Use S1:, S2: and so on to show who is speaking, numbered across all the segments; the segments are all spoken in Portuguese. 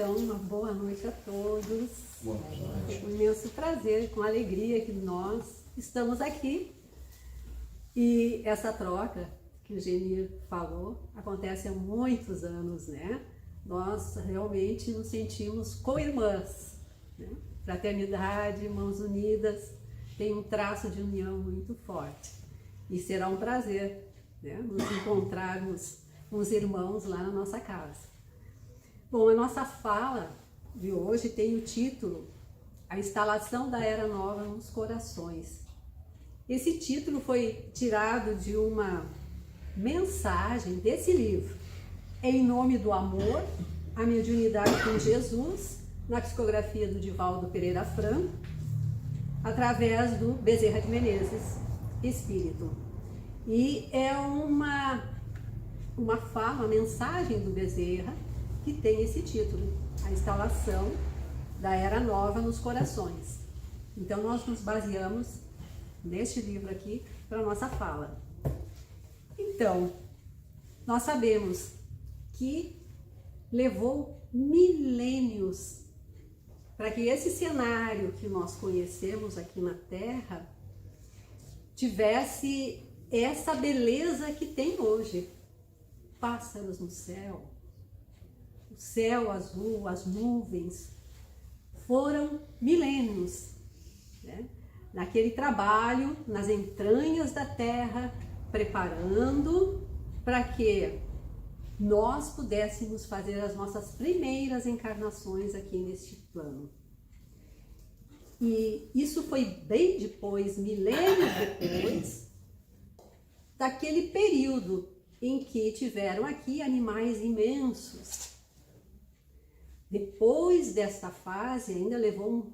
S1: Então, uma boa noite a todos.
S2: Boa noite.
S1: É um imenso prazer, com alegria que nós estamos aqui. E essa troca que o Genir falou acontece há muitos anos, né? Nós realmente nos sentimos co-irmãs, né? Fraternidade, mãos unidas, tem um traço de união muito forte. E será um prazer, né, nos encontrarmos com os irmãos lá na nossa casa. Bom, a nossa fala de hoje tem o título A Instalação da Era Nova nos Corações. Esse título foi tirado de uma mensagem desse livro. É Em Nome do Amor, a Mediunidade com Jesus, na psicografia do Divaldo Pereira Franco, através do Bezerra de Menezes, Espírito. E é uma fala, uma mensagem do Bezerra que tem esse título, A Instalação da Era Nova nos Corações. Então nós nos baseamos neste livro aqui para a nossa fala. Então, nós sabemos que levou milênios para que esse cenário que nós conhecemos aqui na Terra tivesse essa beleza que tem hoje. Pássaros no céu, o céu azul, as nuvens. Foram milênios, né? Naquele trabalho, nas entranhas da Terra, preparando para que nós pudéssemos fazer as nossas primeiras encarnações aqui neste plano. E isso foi bem depois, milênios depois, daquele período em que tiveram aqui animais imensos. Depois desta fase, ainda levou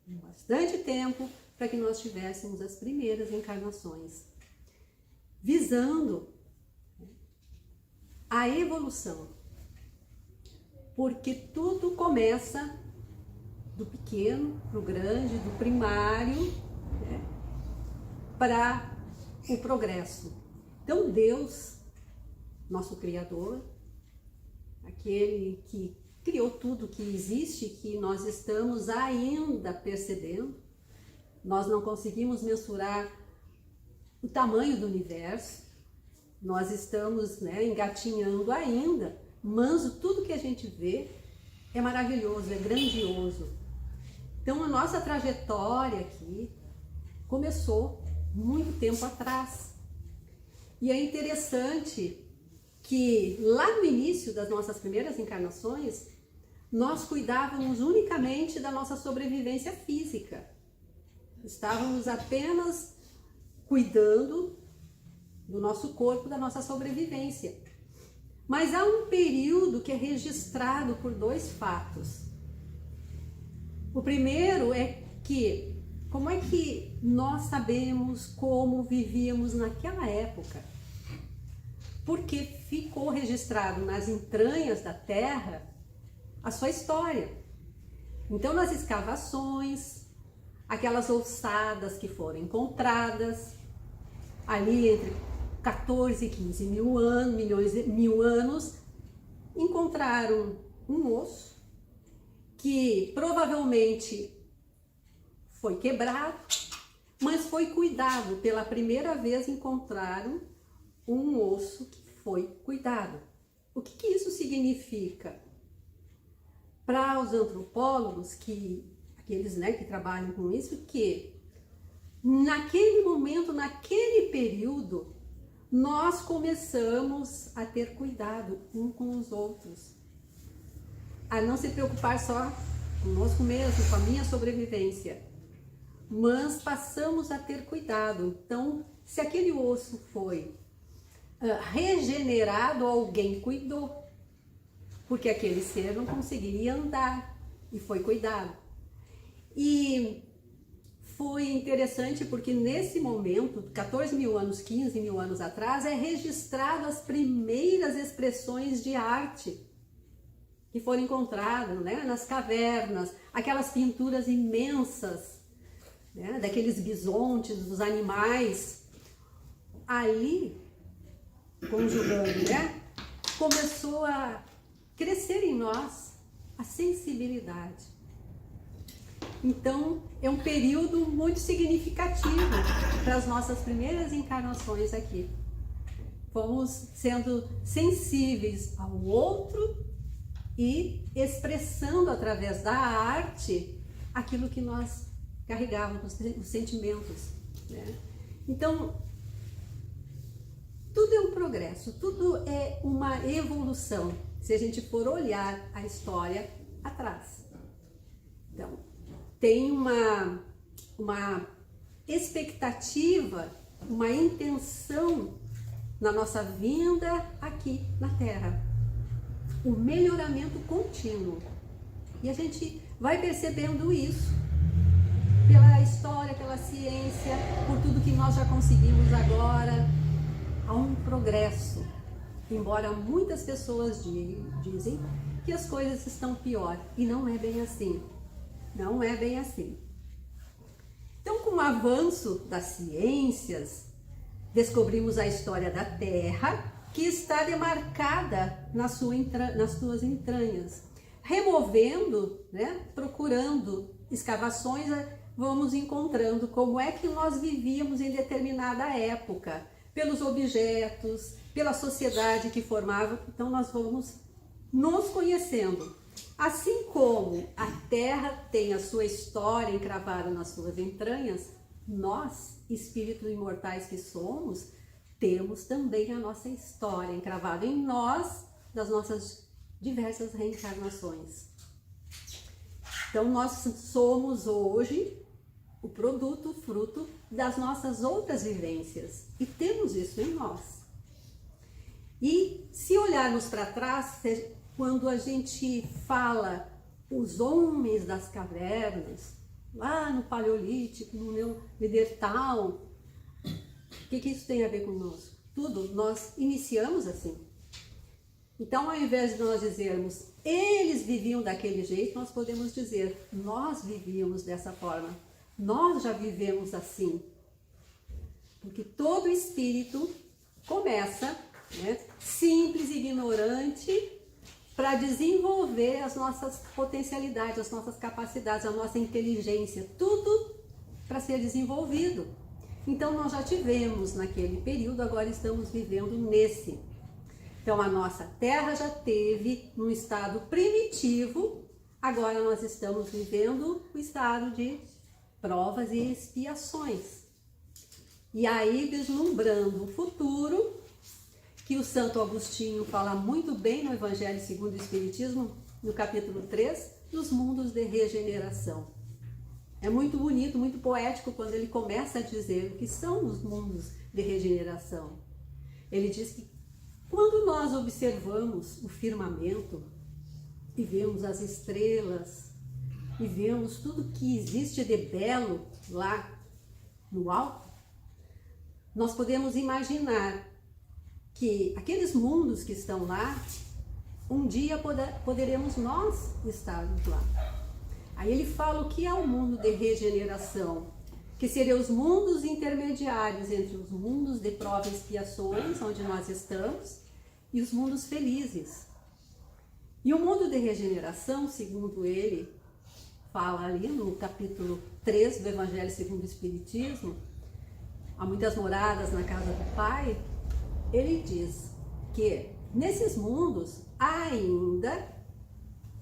S1: bastante tempo para que nós tivéssemos as primeiras encarnações, visando a evolução, porque tudo começa do pequeno para o grande, do primário, né, para o progresso. Então Deus, nosso Criador, aquele que criou tudo que existe, que nós estamos ainda percebendo, nós não conseguimos mensurar o tamanho do universo, nós estamos, né, engatinhando ainda, mas tudo que a gente vê é maravilhoso, é grandioso. Então a nossa trajetória aqui começou muito tempo atrás. E é interessante que lá no início das nossas primeiras encarnações, nós cuidávamos unicamente da nossa sobrevivência física. Estávamos apenas cuidando do nosso corpo, da nossa sobrevivência. Mas há um período que é registrado por dois fatos. O primeiro é que, como é que nós sabemos como vivíamos naquela época? Porque ficou registrado nas entranhas da Terra a sua história. Então, nas escavações, aquelas ossadas que foram encontradas ali entre 14 e 15 mil anos, encontraram um osso que provavelmente foi quebrado, mas foi cuidado. Pela primeira vez encontraram um osso que foi cuidado. O que isso significa? Para os antropólogos, aqueles, né, que trabalham com isso, que naquele momento, naquele período, nós começamos a ter cuidado uns com os outros, a não se preocupar só conosco mesmo, com a minha sobrevivência, mas passamos a ter cuidado. Então, se aquele osso foi regenerado, alguém cuidou, porque aquele ser não conseguiria andar e foi cuidado. E foi interessante porque nesse momento, 14 mil anos, 15 mil anos atrás, é registrado as primeiras expressões de arte que foram encontradas, né, nas cavernas, aquelas pinturas imensas, né, daqueles bisontes, dos animais. Ali, conjugando, né, começou a crescer em nós a sensibilidade. Então, é um período muito significativo para as nossas primeiras encarnações aqui. Fomos sendo sensíveis ao outro e expressando através da arte aquilo que nós carregávamos, os sentimentos, né? Então, tudo é um progresso, tudo é uma evolução, se a gente for olhar a história atrás. Então, tem uma expectativa, uma intenção na nossa vinda aqui na Terra. O melhoramento contínuo. E a gente vai percebendo isso pela história, pela ciência, por tudo que nós já conseguimos agora. Há um progresso. Embora muitas pessoas dizem que as coisas estão pior. E não é bem assim. Não é bem assim. Então, com o avanço das ciências, descobrimos a história da Terra, que está demarcada nas suas entranhas. Removendo, né, procurando escavações, vamos encontrando como é que nós vivíamos em determinada época, pelos objetos, pela sociedade que formava. Então nós vamos nos conhecendo. Assim como a Terra tem a sua história encravada nas suas entranhas, nós, espíritos imortais que somos, temos também a nossa história encravada em nós, das nossas diversas reencarnações. Então nós somos hoje o produto, o fruto das nossas outras vivências. E temos isso em nós. E se olharmos para trás, quando a gente fala os homens das cavernas, lá no Paleolítico, no Neandertal, o que isso tem a ver conosco? Tudo, nós iniciamos assim. Então, ao invés de nós dizermos, eles viviam daquele jeito, nós podemos dizer, nós vivíamos dessa forma. Nós já vivemos assim. Porque todo espírito começa, né, simples, ignorante, para desenvolver as nossas potencialidades, as nossas capacidades, a nossa inteligência, tudo para ser desenvolvido. Então, nós já tivemos naquele período, agora estamos vivendo nesse. Então, a nossa Terra já teve num estado primitivo, agora nós estamos vivendo o estado de provas e expiações. E aí, vislumbrando o futuro, que o Santo Agostinho fala muito bem no Evangelho segundo o Espiritismo, no capítulo 3, dos mundos de regeneração. É muito bonito, muito poético quando ele começa a dizer o que são os mundos de regeneração. Ele diz que quando nós observamos o firmamento e vemos as estrelas e vemos tudo que existe de belo lá no alto, nós podemos imaginar que aqueles mundos que estão lá, um dia poderemos nós estarmos lá. Aí ele fala o que é o mundo de regeneração, que seriam os mundos intermediários entre os mundos de prova e expiações, onde nós estamos, e os mundos felizes. E o mundo de regeneração, segundo ele, fala ali no capítulo 3 do Evangelho segundo o Espiritismo, há muitas moradas na casa do Pai, ele diz que nesses mundos ainda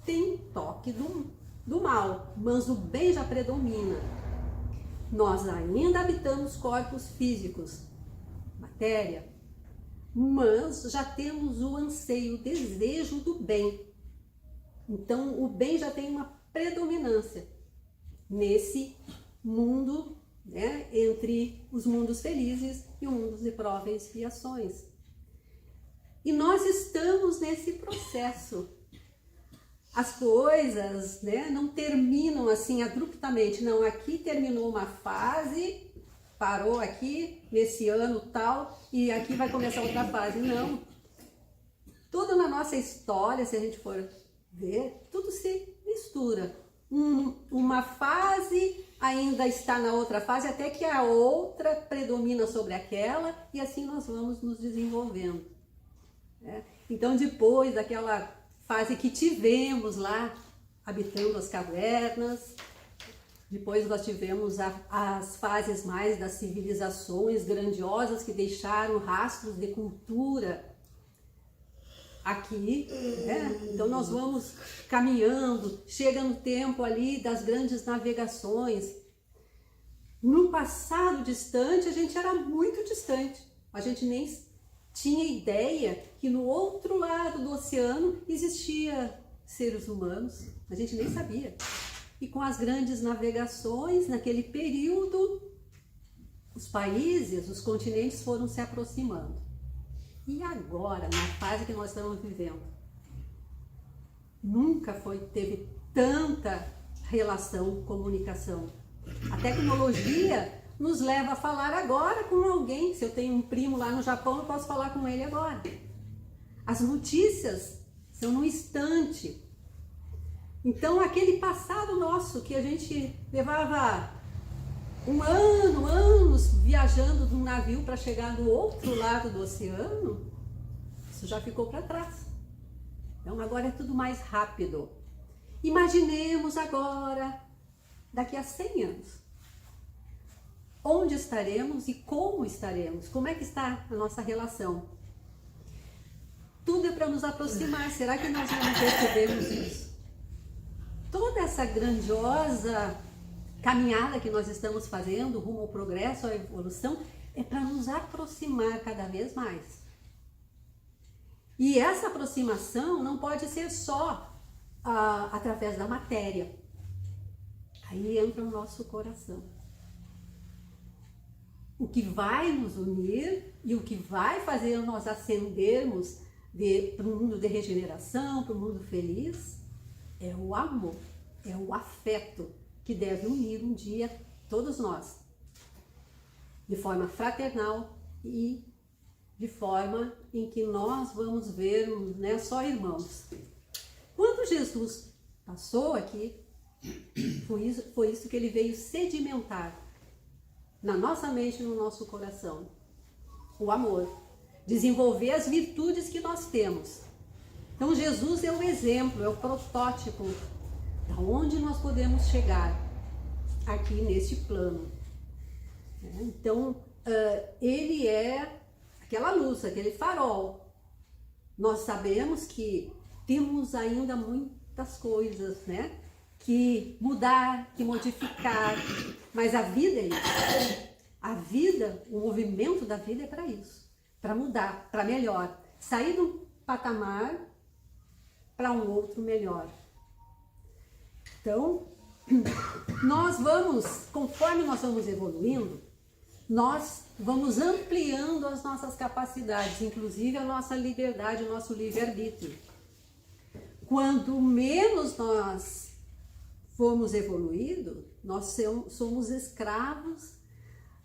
S1: tem toque do mal, mas o bem já predomina. Nós ainda habitamos corpos físicos, matéria, mas já temos o anseio, o desejo do bem. Então, o bem já tem uma predominância nesse mundo, né, entre os mundos felizes e o mundo de prova e expiações. E nós estamos nesse processo. As coisas, né, não terminam assim abruptamente. Não, aqui terminou uma fase, parou aqui nesse ano tal e aqui vai começar outra fase. Não. Tudo na nossa história, se a gente for ver, tudo se mistura. Uma fase ainda está na outra fase, até que a outra predomina sobre aquela, e assim nós vamos nos desenvolvendo. Né? Então, depois daquela fase que tivemos lá habitando as cavernas. Depois nós tivemos as fases mais das civilizações grandiosas que deixaram rastros de cultura aqui, né? Então nós vamos caminhando, chega no tempo ali das grandes navegações. No passado distante, a gente era muito distante. A gente nem tinha ideia que no outro lado do oceano existia seres humanos. A gente nem sabia. E com as grandes navegações, naquele período, os países, os continentes foram se aproximando. E agora, na fase que nós estamos vivendo, nunca teve tanta relação, comunicação. A tecnologia nos leva a falar agora com alguém. Se eu tenho um primo lá no Japão, eu posso falar com ele agora. As notícias são num instante. Então, aquele passado nosso que a gente levava anos viajando de um navio para chegar do outro lado do oceano, isso já ficou para trás. Então, agora é tudo mais rápido. Imaginemos agora, daqui a 100 anos, onde estaremos e como estaremos, como é que está a nossa relação. Tudo é para nos aproximar. Será que nós não percebemos isso? Toda essa grandiosa caminhada que nós estamos fazendo rumo ao progresso, à evolução, é para nos aproximar cada vez mais. E essa aproximação não pode ser só através da matéria. Aí entra o nosso coração. O que vai nos unir e o que vai fazer nós ascendermos para o mundo de regeneração, para o mundo feliz, é o amor, é o afeto que deve unir um dia todos nós, de forma fraternal e de forma em que nós vamos ver, né, só irmãos. Quando Jesus passou aqui, foi isso que ele veio sedimentar na nossa mente e no nosso coração. O amor. Desenvolver as virtudes que nós temos. Então Jesus é o exemplo, é o protótipo de onde nós podemos chegar aqui neste plano. Então, ele é aquela luz, aquele farol. Nós sabemos que temos ainda muitas coisas, né, que mudar, que modificar, mas a vida é isso. A vida, o movimento da vida é para isso, para mudar, para melhor, sair de um patamar para um outro melhor. Então, conforme nós vamos evoluindo, nós vamos ampliando as nossas capacidades, inclusive a nossa liberdade, o nosso livre-arbítrio. Quanto menos nós formos evoluindo, nós somos escravos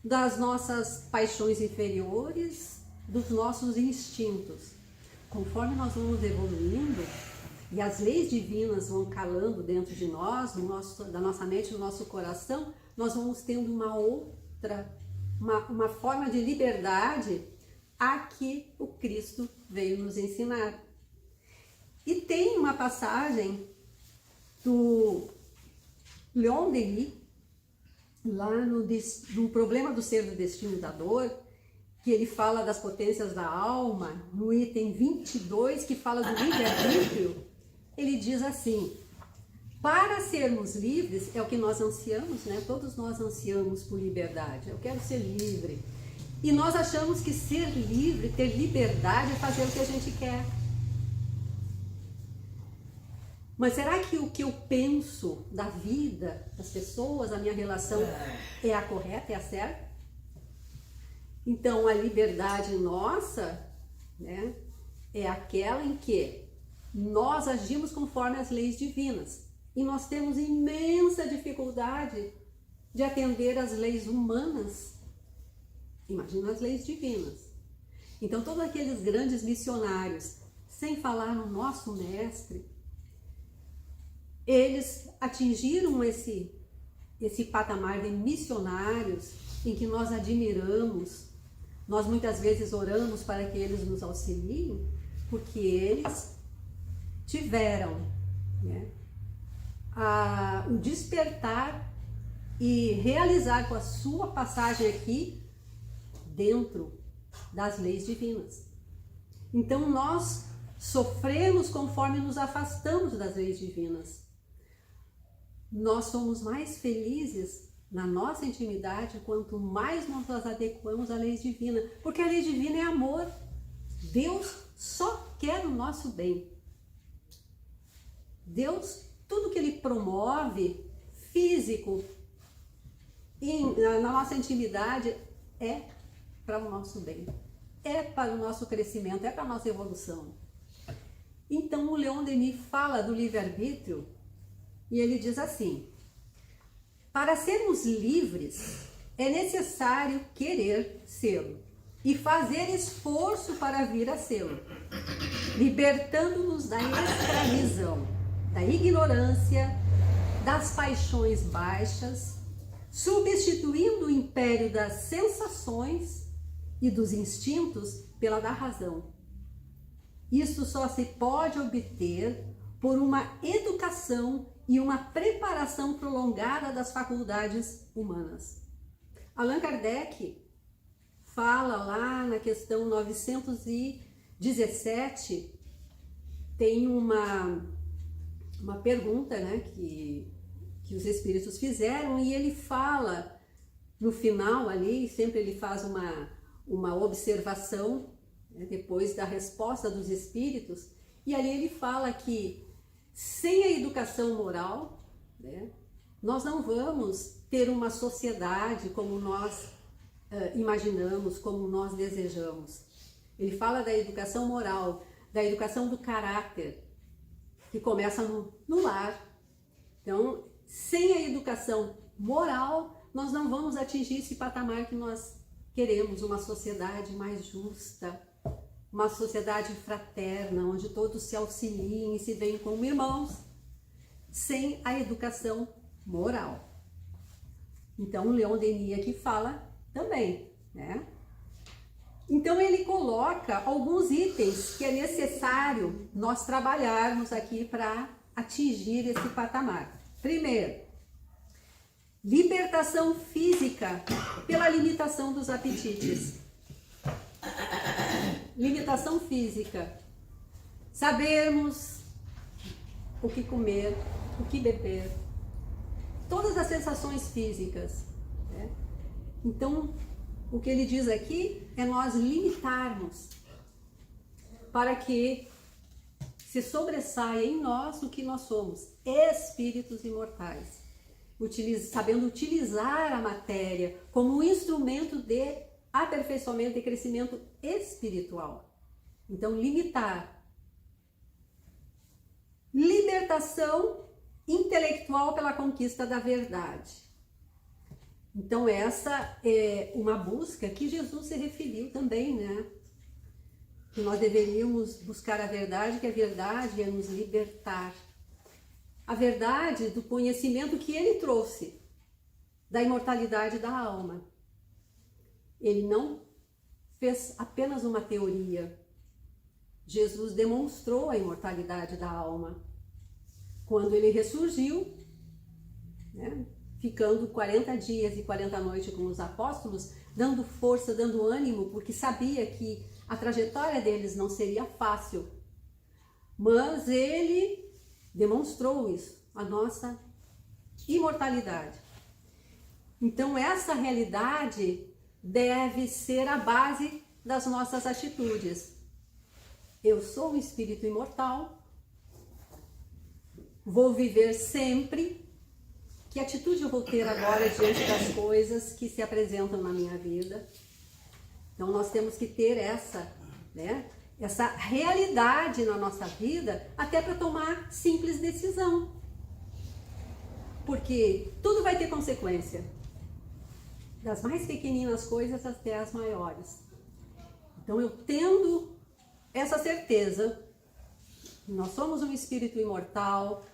S1: das nossas paixões inferiores, dos nossos instintos. Conforme nós vamos evoluindo e as leis divinas vão calando dentro de nós, da nossa mente, do nosso coração, nós vamos tendo uma forma de liberdade a que o Cristo veio nos ensinar. E tem uma passagem do Leon Denis, lá no Problema do Ser, do Destino e da Dor, que ele fala das potências da alma, no item 22, que fala do livre-arbítrio, ele diz assim: para sermos livres, é o que nós ansiamos, né? Todos nós ansiamos por liberdade. Eu quero ser livre. E nós achamos que ser livre, ter liberdade, é fazer o que a gente quer. Mas será que o que eu penso da vida, das pessoas, a minha relação é a correta, é a certa? Então, a liberdade nossa, né, é aquela em que nós agimos conforme as leis divinas. E nós temos imensa dificuldade de atender às leis humanas. Imagina as leis divinas. Então, todos aqueles grandes missionários, sem falar no nosso mestre, eles atingiram esse patamar de missionários em que nós admiramos. Nós muitas vezes oramos para que eles nos auxiliem, porque eles tiveram, né, o despertar e realizar com a sua passagem aqui dentro das leis divinas. Então nós sofremos conforme nos afastamos das leis divinas. Nós somos mais felizes na nossa intimidade quanto mais nós nos adequamos à lei divina, porque a lei divina é amor. Deus só quer o nosso bem. Deus, tudo que Ele promove, físico, na nossa intimidade, é para o nosso bem, é para o nosso crescimento, é para a nossa evolução. Então o Leon Denis fala do livre-arbítrio e ele diz assim: para sermos livres é necessário querer sê-lo e fazer esforço para vir a sê-lo, libertando-nos da escravidão, da ignorância, das paixões baixas, substituindo o império das sensações e dos instintos pela da razão. Isso só se pode obter por uma educação e uma preparação prolongada das faculdades humanas. Allan Kardec fala lá na questão 917, tem uma pergunta, né, que os espíritos fizeram, e ele fala no final ali, sempre ele faz uma observação, né, depois da resposta dos espíritos, e ali ele fala que sem a educação moral, né, nós não vamos ter uma sociedade como nós imaginamos, como nós desejamos. Ele fala da educação moral, da educação do caráter, que começa no lar. Então, sem a educação moral, nós não vamos atingir esse patamar que nós queremos, uma sociedade mais justa, uma sociedade fraterna, onde todos se auxiliem e se veem como irmãos, sem a educação moral. Então, o Leon Denis aqui fala também, né? Então, ele coloca alguns itens que é necessário nós trabalharmos aqui para atingir esse patamar. Primeiro, libertação física pela limitação dos apetites. Limitação física. Sabermos o que comer, o que beber. Todas as sensações físicas, né? Então, o que ele diz aqui é nós limitarmos para que se sobressaia em nós o que nós somos, espíritos imortais, sabendo utilizar a matéria como um instrumento de aperfeiçoamento e crescimento espiritual. Então, limitar. Libertação intelectual pela conquista da verdade. Então, essa é uma busca que Jesus se referiu também, né? Que nós deveríamos buscar a verdade, que a verdade é nos libertar. A verdade do conhecimento que ele trouxe, da imortalidade da alma. Ele não fez apenas uma teoria. Jesus demonstrou a imortalidade da alma. Quando ele ressurgiu, né, ficando 40 dias e 40 noites com os apóstolos, dando força, dando ânimo, porque sabia que a trajetória deles não seria fácil. Mas ele demonstrou isso, a nossa imortalidade. Então, essa realidade deve ser a base das nossas atitudes. Eu sou um espírito imortal, vou viver sempre. Que atitude eu vou ter agora diante das coisas que se apresentam na minha vida? Então, nós temos que ter essa realidade na nossa vida, até para tomar simples decisão. Porque tudo vai ter consequência. Das mais pequeninas coisas até as maiores. Então, eu tendo essa certeza, nós somos um espírito imortal,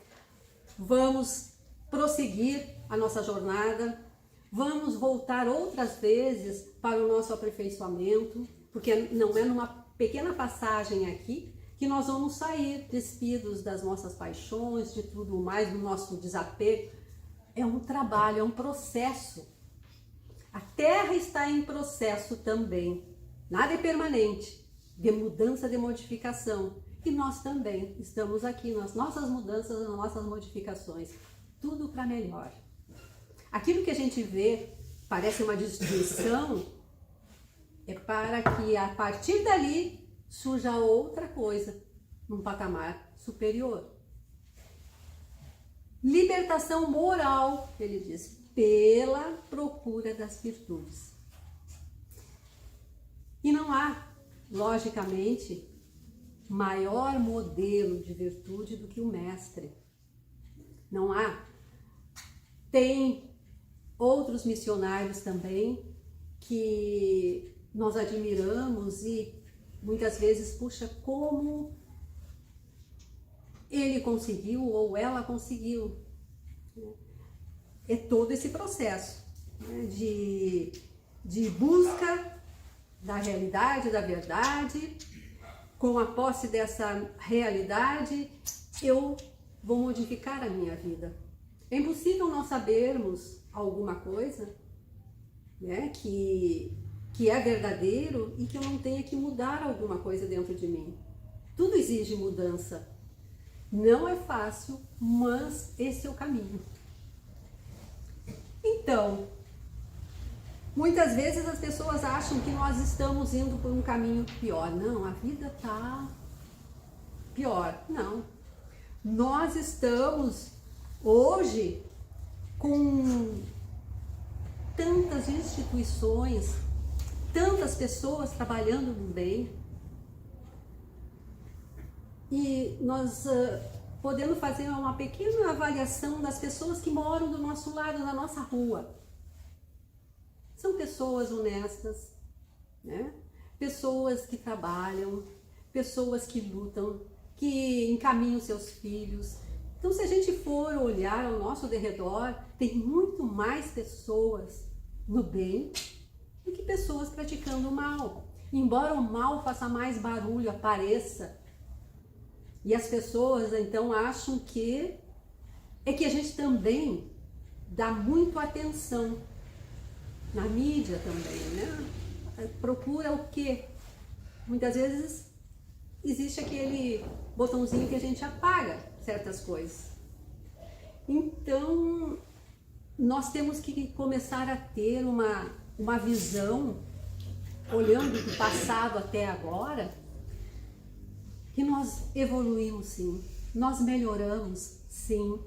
S1: vamos prosseguir a nossa jornada, vamos voltar outras vezes para o nosso aperfeiçoamento, porque não é numa pequena passagem aqui que nós vamos sair despidos das nossas paixões, de tudo mais, do nosso desapego. É um trabalho, é um processo. A Terra está em processo também. Nada é permanente, de mudança, de modificação. E nós também estamos aqui nas nossas mudanças, nas nossas modificações. Tudo para melhor. Aquilo que a gente vê parece uma destruição, é para que a partir dali surja outra coisa, num patamar superior. Libertação moral, ele diz, pela procura das virtudes. E não há, logicamente, maior modelo de virtude do que o mestre. Não há. Tem outros missionários também que nós admiramos e muitas vezes, puxa, como ele conseguiu ou ela conseguiu. É todo esse processo, né, de busca da realidade, da verdade. Com a posse dessa realidade, eu vou modificar a minha vida. É impossível nós sabermos alguma coisa, né, que é verdadeiro e que eu não tenha que mudar alguma coisa dentro de mim. Tudo exige mudança. Não é fácil, mas esse é o caminho. Então, muitas vezes as pessoas acham que nós estamos indo por um caminho pior. Não, a vida está pior. Não. Nós estamos hoje com tantas instituições, tantas pessoas trabalhando no bem, e nós podemos fazer uma pequena avaliação das pessoas que moram do nosso lado, na nossa rua. São pessoas honestas, né? Pessoas que trabalham, pessoas que lutam, que encaminham seus filhos. Então, se a gente for olhar ao nosso derredor, tem muito mais pessoas no bem do que pessoas praticando o mal. Embora o mal faça mais barulho, apareça, e as pessoas então acham que a gente também dá muito atenção na mídia também, né? Procura o quê? Muitas vezes existe aquele botãozinho que a gente apaga certas coisas. Então, nós temos que começar a ter uma visão, olhando do passado até agora, que nós evoluímos sim, nós melhoramos sim,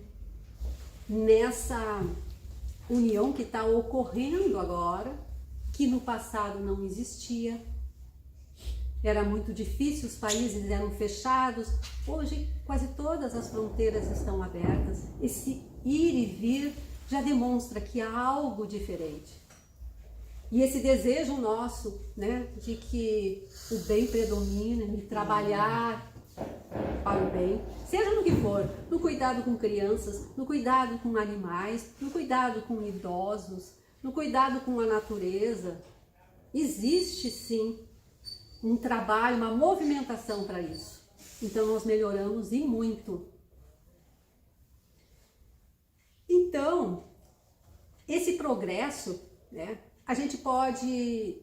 S1: nessa união que está ocorrendo agora, que no passado não existia. Era muito difícil, os países eram fechados. Hoje quase todas as fronteiras estão abertas. Esse ir e vir já demonstra que há algo diferente. E esse desejo nosso, né, de que o bem predomine, de trabalhar para o bem, seja no que for, no cuidado com crianças, no cuidado com animais, no cuidado com idosos, no cuidado com a natureza, existe sim um trabalho, uma movimentação para isso. Então nós melhoramos e muito. Então, esse progresso, né, a gente pode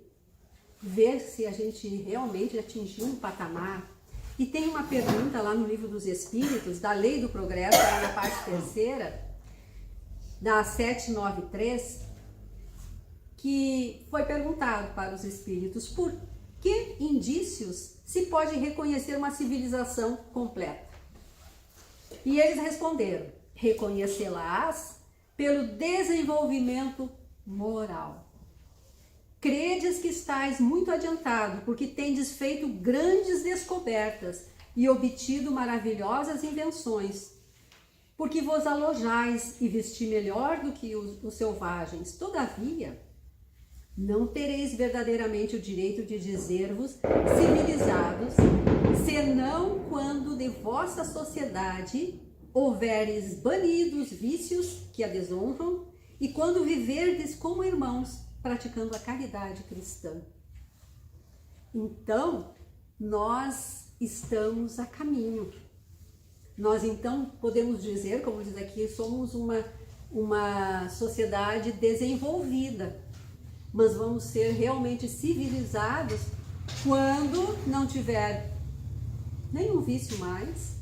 S1: ver se a gente realmente atingiu um patamar. E tem uma pergunta lá no Livro dos Espíritos, da Lei do Progresso, lá na parte terceira, da 793, que foi perguntado para os espíritos: por que indícios se pode reconhecer uma civilização completa? E eles responderam: reconhecê-las pelo desenvolvimento moral. Credes que estáis muito adiantado, porque tendes feito grandes descobertas e obtido maravilhosas invenções, porque vos alojais e vesti melhor do que os selvagens. Todavia, não tereis verdadeiramente o direito de dizer-vos civilizados, senão quando de vossa sociedade houveres banido os vícios que a desonram e quando viverdes como irmãos, praticando a caridade cristã. Então, nós estamos a caminho. Nós então podemos dizer, como diz aqui, somos uma sociedade desenvolvida, mas vamos ser realmente civilizados quando não tiver nenhum vício mais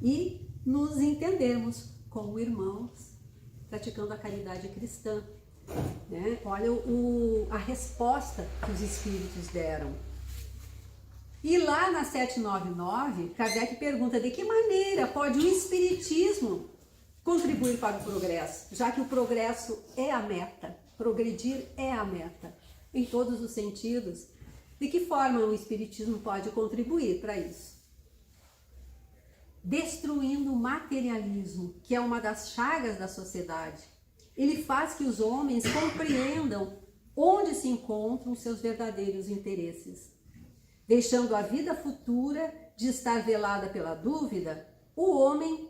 S1: e nos entendermos como irmãos, praticando a caridade cristã. Né? Olha a resposta que os espíritos deram. E lá na 799, Kardec pergunta de que maneira pode o espiritismo contribuir para o progresso, já que o progresso é a meta, progredir é a meta, em todos os sentidos. De que forma o espiritismo pode contribuir para isso? Destruindo o materialismo, que é uma das chagas da sociedade. Ele faz que os homens compreendam onde se encontram seus verdadeiros interesses. Deixando a vida futura de estar velada pela dúvida, o homem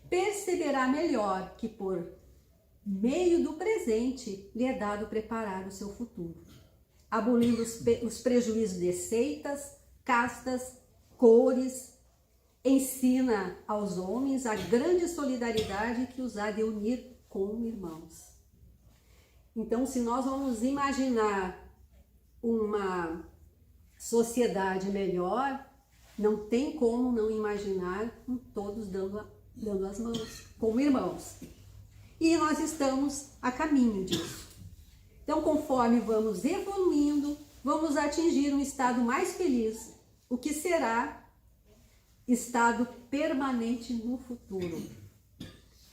S1: perceberá melhor que por meio do presente lhe é dado preparar o seu futuro, abolindo os prejuízos de seitas, castas, cores. Ensina aos homens a grande solidariedade que os há de unir como irmãos. Então, se nós vamos imaginar uma sociedade melhor, não tem como não imaginar todos dando as mãos, como irmãos. E nós estamos a caminho disso. Então, conforme vamos evoluindo, vamos atingir um estado mais feliz, o que será estado permanente no futuro.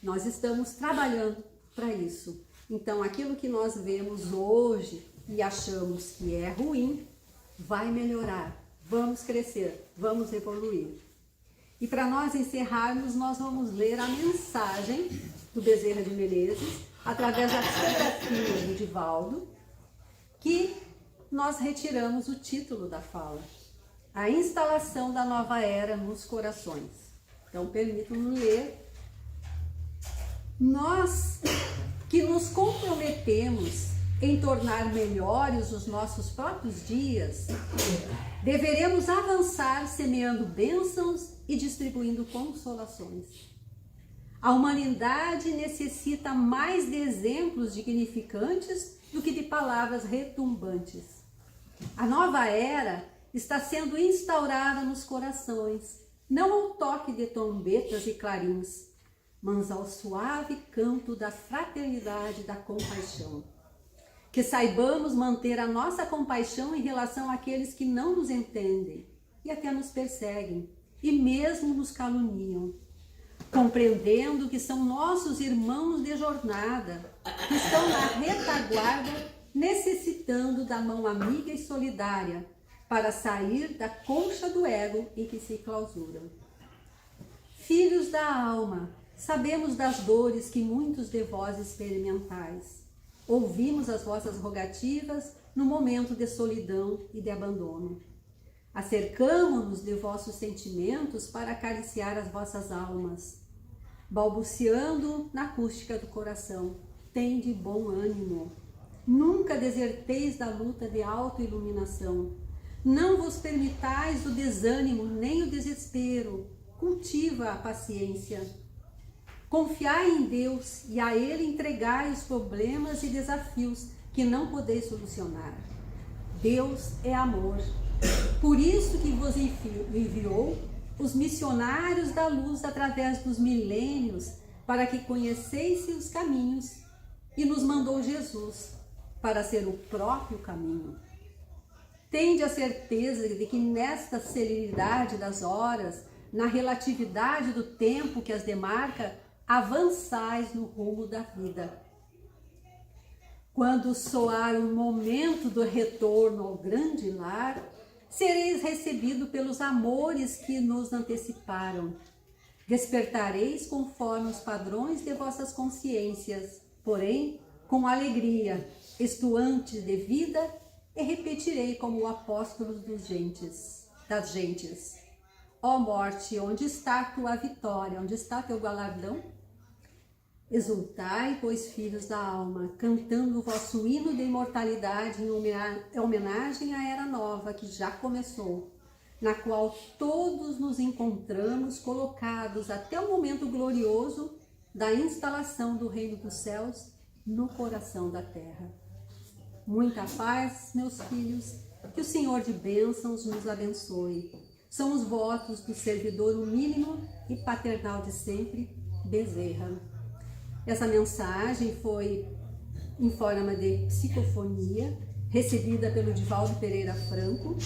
S1: Nós estamos trabalhando para isso. Então, aquilo que nós vemos hoje e achamos que é ruim, vai melhorar, vamos crescer, vamos evoluir. E para nós encerrarmos, nós vamos ler a mensagem do Bezerra de Menezes, através da psicografia do Divaldo, que nós retiramos o título da fala: A instalação da nova era nos corações. Então, permitam-me ler. Nós que nos comprometemos em tornar melhores os nossos próprios dias, deveremos avançar semeando bênçãos e distribuindo consolações. A humanidade necessita mais de exemplos dignificantes do que de palavras retumbantes. A nova era está sendo instaurada nos corações, não ao toque de trombetas e clarins, mas ao suave canto da fraternidade e da compaixão. Que saibamos manter a nossa compaixão em relação àqueles que não nos entendem e até nos perseguem e mesmo nos caluniam, compreendendo que são nossos irmãos de jornada, que estão na retaguarda, necessitando da mão amiga e solidária para sair da concha do ego em que se clausuram. Filhos da alma, sabemos das dores que muitos de vós experimentais. Ouvimos as vossas rogativas no momento de solidão e de abandono. Acercamo-nos de vossos sentimentos para acariciar as vossas almas, balbuciando na acústica do coração: tende bom ânimo. Nunca deserteis da luta de autoiluminação. Não vos permitais o desânimo nem o desespero. Cultiva a paciência. Confiai em Deus e a Ele entregai os problemas e desafios que não podeis solucionar. Deus é amor. Por isso que vos enviou os missionários da luz através dos milênios, para que conhecesse os caminhos, e nos mandou Jesus para ser o próprio caminho. Tende a certeza de que nesta celeridade das horas, na relatividade do tempo que as demarca, avançais no rumo da vida. Quando soar o momento do retorno ao grande lar, sereis recebido pelos amores que nos anteciparam. Despertareis conforme os padrões de vossas consciências, porém com alegria, estuante de vida, e repetirei como apóstolos das gentes. Ó morte, onde está tua vitória? Onde está teu galardão? Exultai, pois, filhos da alma, cantando o vosso hino de imortalidade em homenagem à era nova que já começou, na qual todos nos encontramos colocados até o momento glorioso da instalação do reino dos céus no coração da terra. Muita paz, meus filhos, que o Senhor de bênçãos nos abençoe. São os votos do servidor humílimo e paternal de sempre, Bezerra. Essa mensagem foi em forma de psicofonia, recebida pelo Divaldo Pereira Franco,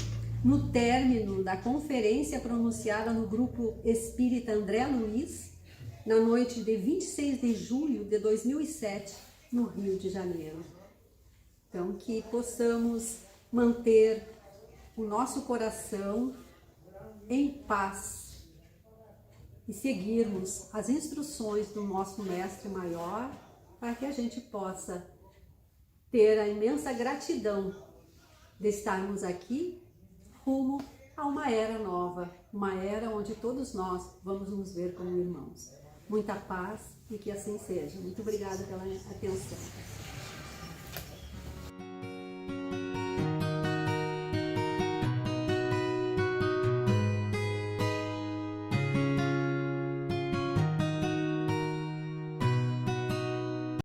S1: no término da conferência pronunciada no Grupo Espírita André Luiz, na noite de 26 de julho de 2007, no Rio de Janeiro. Então, que possamos manter o nosso coração em paz e seguirmos as instruções do nosso Mestre Maior, para que a gente possa ter a imensa gratidão de estarmos aqui rumo a uma era nova, uma era onde todos nós vamos nos ver como irmãos. Muita paz e que assim seja. Muito obrigada pela atenção.